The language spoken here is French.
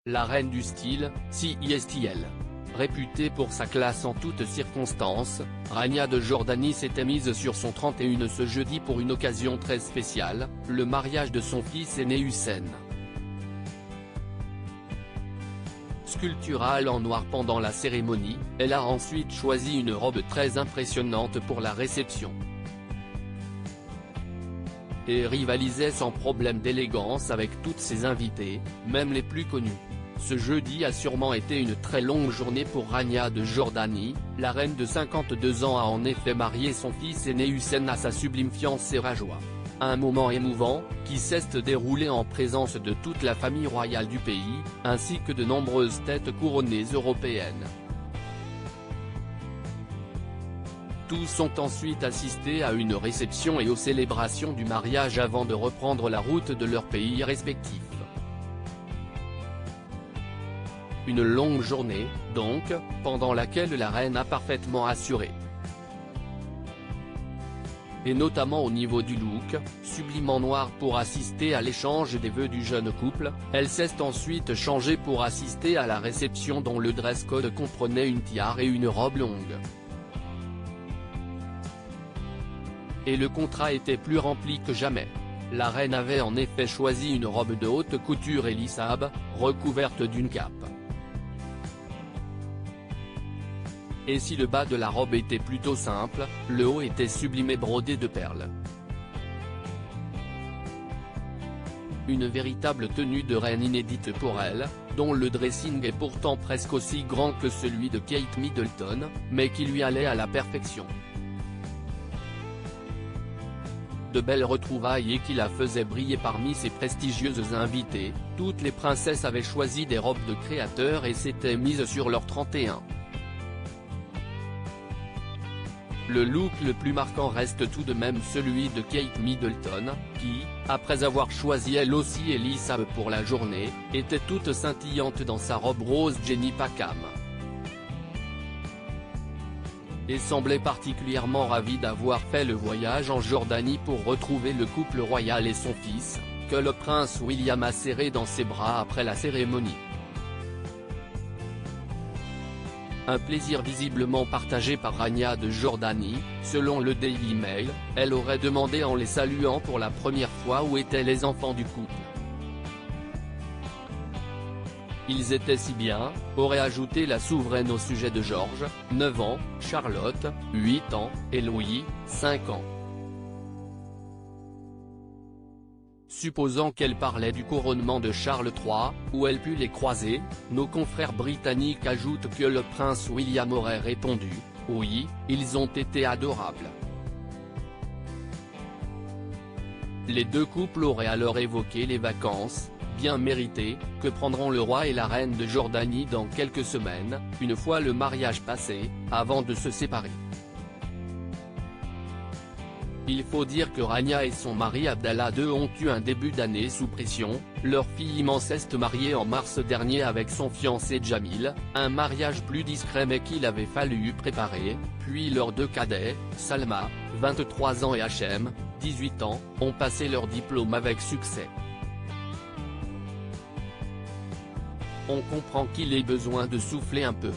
La reine du style, CISTL. Réputée pour sa classe en toutes circonstances, Rania de Jordanie s'était mise sur son 31 ce jeudi pour une occasion très spéciale, le mariage de son fils aîné Hussein. Sculpturale en noir pendant la cérémonie, elle a ensuite choisi une robe très impressionnante pour la réception. Et rivalisait sans problème d'élégance avec toutes ses invitées, même les plus connues. Ce jeudi a sûrement été une très longue journée pour Rania de Jordanie, la reine de 52 ans a en effet marié son fils aîné Hussein à sa sublime fiancée Rajwa. Un moment émouvant, qui s'est déroulé en présence de toute la famille royale du pays, ainsi que de nombreuses têtes couronnées européennes. Tous ont ensuite assisté à une réception et aux célébrations du mariage avant de reprendre la route de leur pays respectif. Une longue journée, donc, pendant laquelle la reine a parfaitement assuré. Et notamment au niveau du look, sublime en noir pour assister à l'échange des vœux du jeune couple, elle s'est ensuite changée pour assister à la réception dont le dress code comprenait une tiare et une robe longue. Et le contrat était plus rempli que jamais. La reine avait en effet choisi une robe de haute couture élissable, recouverte d'une cape. Et si le bas de la robe était plutôt simple, le haut était sublimé brodé de perles. Une véritable tenue de reine inédite pour elle, dont le dressing est pourtant presque aussi grand que celui de Kate Middleton, mais qui lui allait à la perfection. De belles retrouvailles et qui la faisaient briller parmi ses prestigieuses invitées, toutes les princesses avaient choisi des robes de créateurs et s'étaient mises sur leur 31. Le look le plus marquant reste tout de même celui de Kate Middleton, qui, après avoir choisi elle aussi Elisa pour la journée, était toute scintillante dans sa robe rose Jenny Packham. Et semblait particulièrement ravie d'avoir fait le voyage en Jordanie pour retrouver le couple royal et son fils, que le prince William a serré dans ses bras après la cérémonie. Un plaisir visiblement partagé par Rania de Jordanie, selon le Daily Mail, elle aurait demandé en les saluant pour la première fois où étaient les enfants du couple. Ils étaient si bien, aurait ajouté la souveraine au sujet de George, 9 ans, Charlotte, 8 ans, et Louis, 5 ans. Supposant qu'elle parlait du couronnement de Charles III, où elle put les croiser, nos confrères britanniques ajoutent que le prince William aurait répondu « Oui, ils ont été adorables ». Les deux couples auraient alors évoqué les vacances, bien méritées, que prendront le roi et la reine de Jordanie dans quelques semaines, une fois le mariage passé, avant de se séparer. Il faut dire que Rania et son mari Abdallah II ont eu un début d'année sous pression, leur fille immense est mariée en mars dernier avec son fiancé Jamil, un mariage plus discret mais qu'il avait fallu préparer, puis leurs deux cadets, Salma, 23 ans et Hachem, 18 ans, ont passé leur diplôme avec succès. On comprend qu'il ait besoin de souffler un peu.